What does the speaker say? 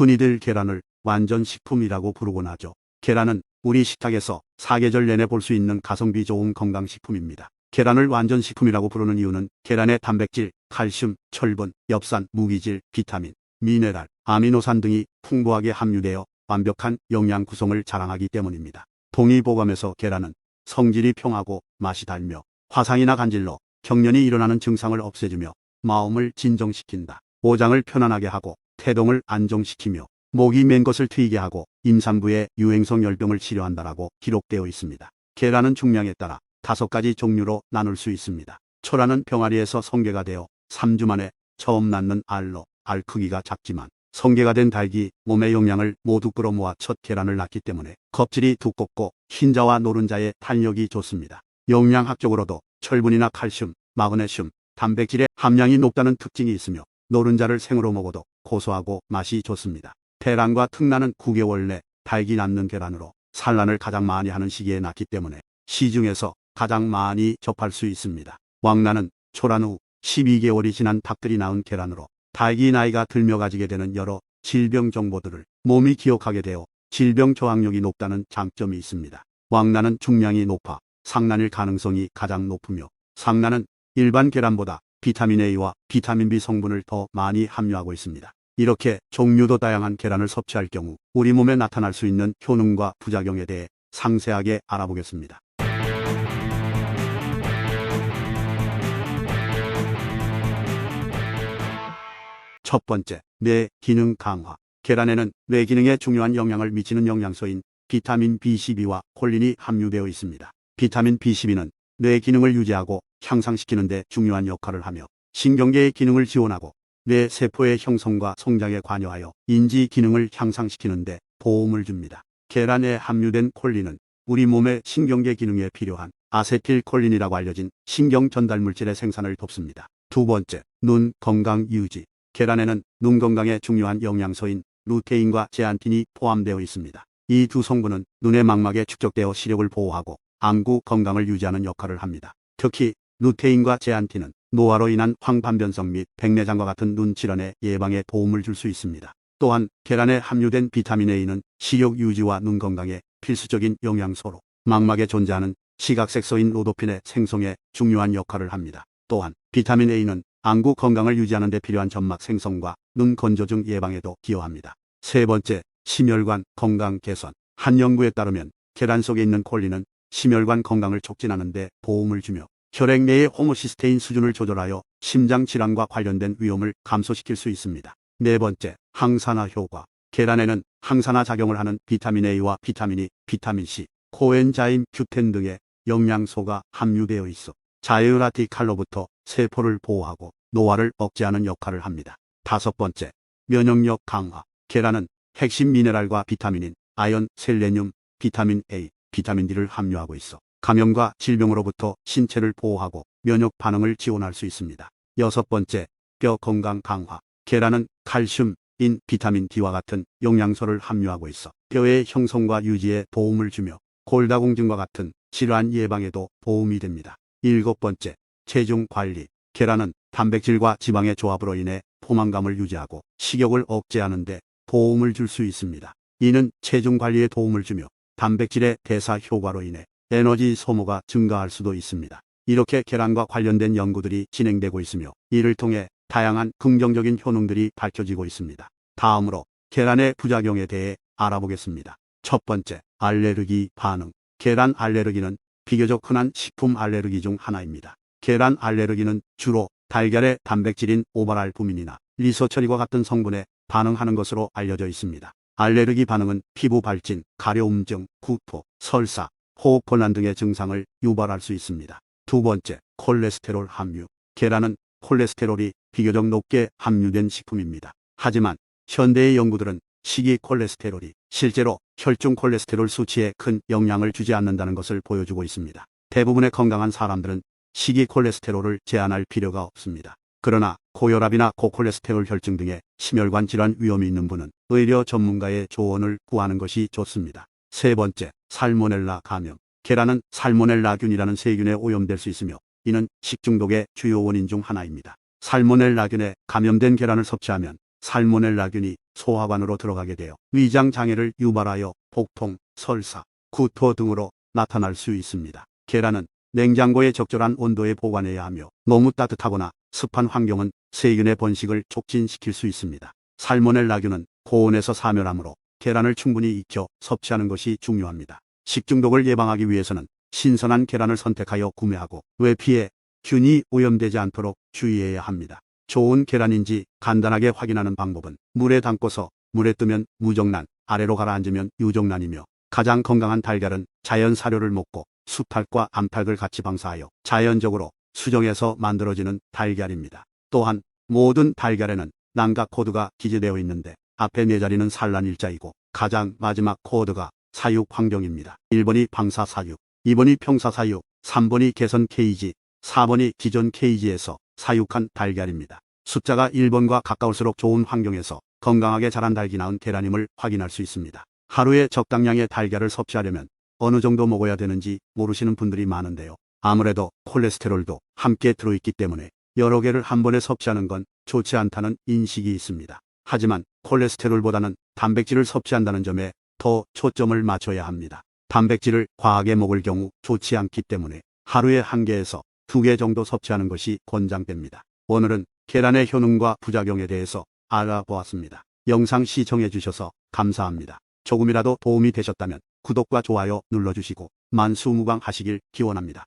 흔히들 계란을 완전식품이라고 부르곤 하죠. 계란은 우리 식탁에서 사계절 내내 볼 수 있는 가성비 좋은 건강식품입니다. 계란을 완전식품이라고 부르는 이유는 계란에 단백질, 칼슘, 철분, 엽산, 무기질, 비타민, 미네랄, 아미노산 등이 풍부하게 함유되어 완벽한 영양 구성을 자랑하기 때문입니다. 동의보감에서 계란은 성질이 평하고 맛이 달며 화상이나 간질로 경련이 일어나는 증상을 없애주며 마음을 진정시킨다. 오장을 편안하게 하고 태동을 안정시키며 목이 맨 것을 트이게 하고 임산부의 유행성 열병을 치료한다라고 기록되어 있습니다. 계란은 중량에 따라 5가지 종류로 나눌 수 있습니다. 초라는 병아리에서 성게가 되어 3주 만에 처음 낳는 알로 알 크기가 작지만 성게가 된 닭이 몸의 영양을 모두 끌어모아 첫 계란을 낳기 때문에 껍질이 두껍고 흰자와 노른자의 탄력이 좋습니다. 영양학적으로도 철분이나 칼슘, 마그네슘, 단백질의 함량이 높다는 특징이 있으며 노른자를 생으로 먹어도 고소하고 맛이 좋습니다. 태란과 특란은 9개월 내 닭이 낳는 계란으로 산란을 가장 많이 하는 시기에 낳기 때문에 시중에서 가장 많이 접할 수 있습니다. 왕란은 초란 후 12개월이 지난 닭들이 낳은 계란으로 닭이 나이가 들며 가지게 되는 여러 질병 정보들을 몸이 기억하게 되어 질병 저항력이 높다는 장점이 있습니다. 왕란은 중량이 높아 상란일 가능성이 가장 높으며 상란은 일반 계란보다 비타민 A와 비타민 B 성분을 더 많이 함유하고 있습니다. 이렇게 종류도 다양한 계란을 섭취할 경우 우리 몸에 나타날 수 있는 효능과 부작용에 대해 상세하게 알아보겠습니다. 첫 번째, 뇌 기능 강화. 계란에는 뇌 기능에 중요한 영향을 미치는 영양소인 비타민 B12와 콜린이 함유되어 있습니다. 비타민 B12는 뇌 기능을 유지하고 향상시키는 데 중요한 역할을 하며 신경계의 기능을 지원하고 뇌 세포의 형성과 성장에 관여하여 인지 기능을 향상시키는 데 도움을 줍니다. 계란에 함유된 콜린은 우리 몸의 신경계 기능에 필요한 아세틸콜린이라고 알려진 신경 전달 물질의 생산을 돕습니다. 두 번째, 눈 건강 유지. 계란에는 눈 건강에 중요한 영양소인 루테인과 제안틴이 포함되어 있습니다. 이 두 성분은 눈의 망막에 축적되어 시력을 보호하고 안구 건강을 유지하는 역할을 합니다. 특히 루테인과 제안틴은 노화로 인한 황반변성 및 백내장과 같은 눈 질환의 예방에 도움을 줄 수 있습니다. 또한 계란에 함유된 비타민 A는 시력 유지와 눈 건강에 필수적인 영양소로 망막에 존재하는 시각색소인 로도핀의 생성에 중요한 역할을 합니다. 또한 비타민 A는 안구 건강을 유지하는 데 필요한 점막 생성과 눈 건조증 예방에도 기여합니다. 세 번째, 심혈관 건강 개선. 한 연구에 따르면 계란 속에 있는 콜린은 심혈관 건강을 촉진하는 데 도움을 주며 혈액 내의 호모시스테인 수준을 조절하여 심장 질환과 관련된 위험을 감소시킬 수 있습니다. 네 번째, 항산화 효과. 계란에는 항산화 작용을 하는 비타민 A와 비타민 E, 비타민 C, 코엔자임 Q10 등의 영양소가 함유되어 있어 자유라티 칼로부터 세포를 보호하고 노화를 억제하는 역할을 합니다. 다섯 번째, 면역력 강화. 계란은 핵심 미네랄과 비타민인 아연, 셀레늄, 비타민 A, 비타민 D를 함유하고 있어 감염과 질병으로부터 신체를 보호하고 면역 반응을 지원할 수 있습니다. 여섯 번째, 뼈 건강 강화. 계란은 칼슘, 인, 비타민 D와 같은 영양소를 함유하고 있어 뼈의 형성과 유지에 도움을 주며 골다공증과 같은 질환 예방에도 도움이 됩니다. 일곱 번째, 체중 관리. 계란은 단백질과 지방의 조합으로 인해 포만감을 유지하고 식욕을 억제하는 데 도움을 줄 수 있습니다. 이는 체중 관리에 도움을 주며 단백질의 대사 효과로 인해 에너지 소모가 증가할 수도 있습니다. 이렇게 계란과 관련된 연구들이 진행되고 있으며 이를 통해 다양한 긍정적인 효능들이 밝혀지고 있습니다. 다음으로 계란의 부작용에 대해 알아보겠습니다. 첫 번째, 알레르기 반응. 계란 알레르기는 비교적 흔한 식품 알레르기 중 하나입니다. 계란 알레르기는 주로 달걀의 단백질인 오발알부민이나 리소처리과 같은 성분에 반응하는 것으로 알려져 있습니다. 알레르기 반응은 피부 발진, 가려움증, 구토, 설사, 호흡곤란 등의 증상을 유발할 수 있습니다. 두 번째, 콜레스테롤 함유. 계란은 콜레스테롤이 비교적 높게 함유된 식품입니다. 하지만 현대의 연구들은 식이 콜레스테롤이 실제로 혈중 콜레스테롤 수치에 큰 영향을 주지 않는다는 것을 보여주고 있습니다. 대부분의 건강한 사람들은 식이 콜레스테롤을 제한할 필요가 없습니다. 그러나 고혈압이나 고콜레스테롤 혈증 등의 심혈관 질환 위험이 있는 분은 의료 전문가의 조언을 구하는 것이 좋습니다. 세 번째, 살모넬라 감염. 계란은 살모넬라균이라는 세균에 오염될 수 있으며 이는 식중독의 주요 원인 중 하나입니다. 살모넬라균에 감염된 계란을 섭취하면 살모넬라균이 소화관으로 들어가게 되어 위장 장애를 유발하여 복통, 설사, 구토 등으로 나타날 수 있습니다. 계란은 냉장고에 적절한 온도에 보관해야 하며 너무 따뜻하거나 습한 환경은 세균의 번식을 촉진시킬 수 있습니다. 살모넬라균은 고온에서 사멸하므로 계란을 충분히 익혀 섭취하는 것이 중요합니다. 식중독을 예방하기 위해서는 신선한 계란을 선택하여 구매하고 외피에 균이 오염되지 않도록 주의해야 합니다. 좋은 계란인지 간단하게 확인하는 방법은 물에 담궈서 물에 뜨면 무정란, 아래로 가라앉으면 유정란이며 가장 건강한 달걀은 자연 사료를 먹고 수탉과 암탉을 같이 방사하여 자연적으로 수정해서 만들어지는 달걀입니다. 또한 모든 달걀에는 난각 코드가 기재되어 있는데 앞에 4자리는 산란 일자이고 가장 마지막 코드가 사육 환경입니다. 1번이 방사 사육, 2번이 평사 사육, 3번이 개선 케이지, 4번이 기존 케이지에서 사육한 달걀입니다. 숫자가 1번과 가까울수록 좋은 환경에서 건강하게 자란 닭이 낳은 계란임을 확인할 수 있습니다. 하루에 적당량의 달걀을 섭취하려면 어느 정도 먹어야 되는지 모르시는 분들이 많은데요. 아무래도 콜레스테롤도 함께 들어있기 때문에 여러 개를 한 번에 섭취하는 건 좋지 않다는 인식이 있습니다. 하지만 콜레스테롤보다는 단백질을 섭취한다는 점에 더 초점을 맞춰야 합니다. 단백질을 과하게 먹을 경우 좋지 않기 때문에 하루에 1개에서 2개 정도 섭취하는 것이 권장됩니다. 오늘은 계란의 효능과 부작용에 대해서 알아보았습니다. 영상 시청해 주셔서 감사합니다. 조금이라도 도움이 되셨다면 구독과 좋아요 눌러주시고 만수무강하시길 기원합니다.